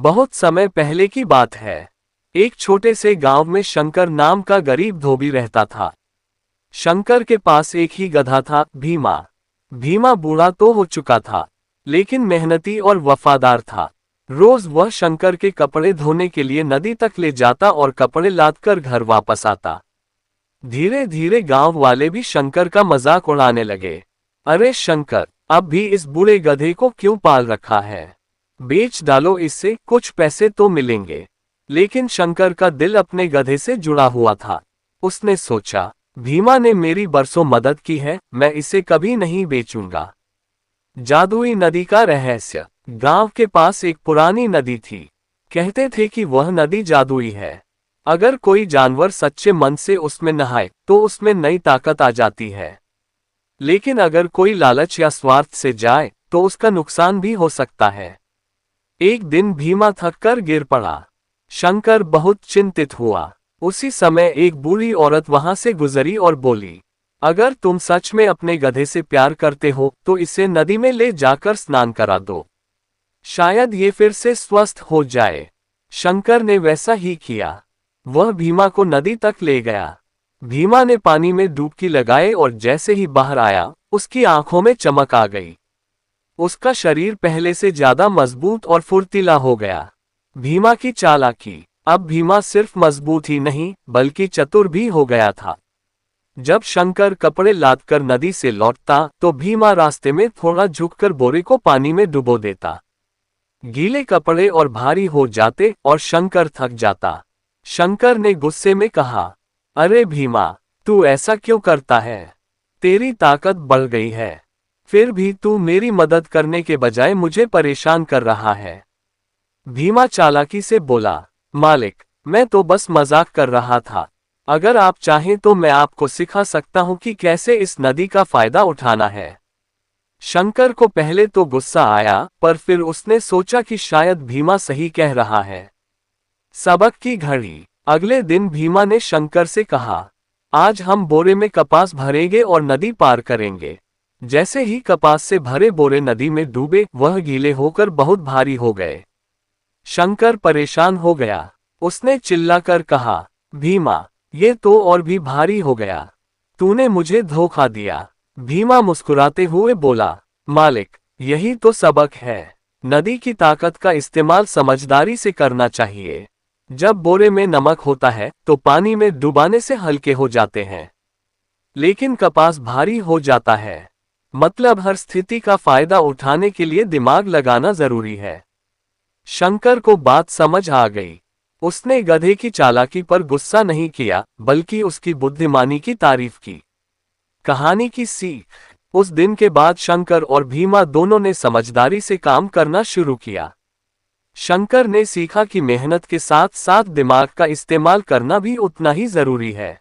बहुत समय पहले की बात है। एक छोटे से गांव में शंकर नाम का गरीब धोबी रहता था। शंकर के पास एक ही गधा था, भीमा। भीमा बूढ़ा तो हो चुका था, लेकिन मेहनती और वफादार था। रोज वह शंकर के कपड़े धोने के लिए नदी तक ले जाता और कपड़े लादकर घर वापस आता। धीरे धीरे गांव वाले भी शंकर का मजाक उड़ाने लगे। अरे शंकर, अब भी इस बूढ़े गधे को क्यों पाल रखा है? बेच डालो इससे, कुछ पैसे तो मिलेंगे। लेकिन शंकर का दिल अपने गधे से जुड़ा हुआ था। उसने सोचा, भीमा ने मेरी बरसों मदद की है, मैं इसे कभी नहीं बेचूंगा। जादुई नदी का रहस्य। गांव के पास एक पुरानी नदी थी। कहते थे कि वह नदी जादुई है। अगर कोई जानवर सच्चे मन से उसमें नहाए तो उसमें नई ताकत आ जाती है। लेकिन अगर कोई लालच या स्वार्थ से जाए तो उसका नुकसान भी हो सकता है। एक दिन भीमा थककर गिर पड़ा। शंकर बहुत चिंतित हुआ। उसी समय एक बूढ़ी औरत वहां से गुजरी और बोली, अगर तुम सच में अपने गधे से प्यार करते हो तो इसे नदी में ले जाकर स्नान करा दो। शायद ये फिर से स्वस्थ हो जाए। शंकर ने वैसा ही किया। वह भीमा को नदी तक ले गया। भीमा ने पानी में डुबकी लगाई और जैसे ही बाहर आया, उसकी आंखों में चमक आ गई। उसका शरीर पहले से ज्यादा मजबूत और फुर्तीला हो गया। भीमा की चालाकी। अब भीमा सिर्फ मजबूत ही नहीं बल्कि चतुर भी हो गया था। जब शंकर कपड़े लादकर नदी से लौटता तो भीमा रास्ते में थोड़ा झुककर बोरे को पानी में डुबो देता। गीले कपड़े और भारी हो जाते और शंकर थक जाता। शंकर ने गुस्से में कहा, अरे भीमा, तू ऐसा क्यों करता है? तेरी ताकत बढ़ गई है, फिर भी तू मेरी मदद करने के बजाय मुझे परेशान कर रहा है। भीमा चालाकी से बोला, मालिक, मैं तो बस मजाक कर रहा था। अगर आप चाहें तो मैं आपको सिखा सकता हूं कि कैसे इस नदी का फायदा उठाना है। शंकर को पहले तो गुस्सा आया, पर फिर उसने सोचा कि शायद भीमा सही कह रहा है। सबक की घड़ी। अगले दिन भीमा ने शंकर से कहा, आज हम बोरे में कपास भरेंगे और नदी पार करेंगे। जैसे ही कपास से भरे बोरे नदी में डूबे, वह गीले होकर बहुत भारी हो गए। शंकर परेशान हो गया। उसने चिल्लाकर कहा, भीमा, ये तो और भी भारी हो गया। तूने मुझे धोखा दिया। भीमा मुस्कुराते हुए बोला, मालिक, यही तो सबक है। नदी की ताकत का इस्तेमाल समझदारी से करना चाहिए। जब बोरे में नमक होता है तो पानी में डुबाने से हल्के हो जाते हैं, लेकिन कपास भारी हो जाता है। मतलब हर स्थिति का फायदा उठाने के लिए दिमाग लगाना जरूरी है। शंकर को बात समझ आ गई। उसने गधे की चालाकी पर गुस्सा नहीं किया, बल्कि उसकी बुद्धिमानी की तारीफ की। कहानी की सीख। उस दिन के बाद शंकर और भीमा दोनों ने समझदारी से काम करना शुरू किया। शंकर ने सीखा कि मेहनत के साथ साथ दिमाग का इस्तेमाल करना भी उतना ही जरूरी है।